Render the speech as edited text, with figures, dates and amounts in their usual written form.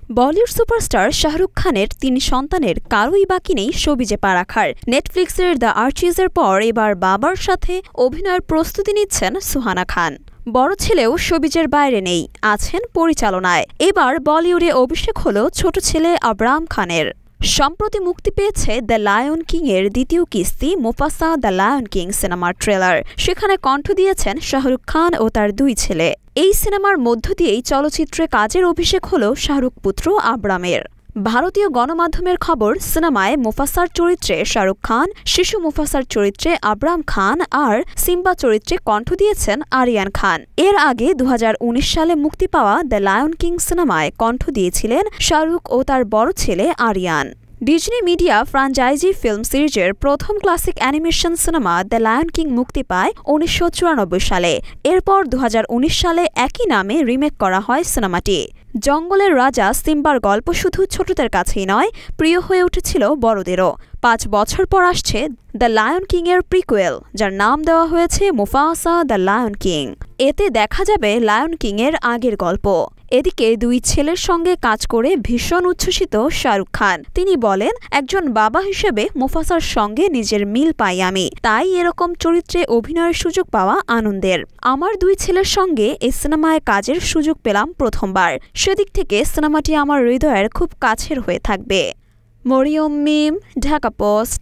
Bollywood superstar Shahrukh খানের ৩ সন্তানের কারোই বাকি নেই শোবিজে পা রাখার। নেটফ্লিক্সের দ্য আর্চিজের পর এবার বাবার সাথে অভিনয়ের প্রস্তুতি নিচ্ছেন সুহানা খান। বড় ছেলেও শোবিজের বাইরে নেই, আছেন পরিচালনায়। এবার বলিউডে অভিষেক হল ছোট ছেলে আবরাম খানের। সম্প্রতি মুক্তি পেয়েছে দ্য লায়ন কিং এর দ্বিতীয় কিস্তি মুফাসা দ্য লায়ন কিং সিনেমার ট্রেলার। সেখানে কণ্ঠ দিয়েছেন শাহরুখ খান ও তার 2 ছেলে। এই সিনেমার মধ্য দিয়েই চলচ্চিত্রে কাজের অভিষেক হল শাহরুখ পুত্র আবরামের। ভারতীয় গণমাধ্যমের খবর, সিনেমায় মুফাসার চরিত্রে শাহরুখ খান, শিশু মুফাসার চরিত্রে আবরাম খান আর সিম্বা চরিত্রে কণ্ঠ দিয়েছেন আরিয়ান খান। এর আগে 2019 সালে মুক্তি পাওয়া দ্য লায়ন কিং সিনেমায় কণ্ঠ দিয়েছিলেন শাহরুখ ও তার বড় ছেলে Aryan. Disney media franchise film সিরিজের প্রথম classic animation cinema the Lion King মুক্তি পায় 1994 সালে। এরপর 2019 সালে একই নামে রিমেক করা হয় সিনেমাটি। জঙ্গলের রাজা সিম্বার গল্প শুধু ছোটদের কাছেই নয়, প্রিয় হয়ে উঠেছিল বড়দেরও। 5 বছর পর আসছে দ্য লায়ন কিং এর প্রিকুয়েল, যার নাম দেওয়া হয়েছে মুফাসা দ্য লায়ন কিং। এতে দেখা যাবে লায়ন কিং এর আগের গল্প। এদিকে 2 ছেলের সঙ্গে কাজ করে ভীষণ উচ্ছ্বসিত শাহরুখ খান। তিনি বলেন, একজন বাবা হিসেবে মুফাসার সঙ্গে নিজের মিল পাই আমি, তাই এরকম চরিত্রে অভিনয়ের সুযোগ পাওয়া আনন্দের। আমার 2 ছেলের সঙ্গে এই সিনেমায় কাজের সুযোগ পেলাম প্রথমবার। সেদিক থেকে সিনেমাটি আমার হৃদয়ের খুব কাছের হয়ে থাকবে। মরিয়ম মিম, ঢাকা পোস্ট।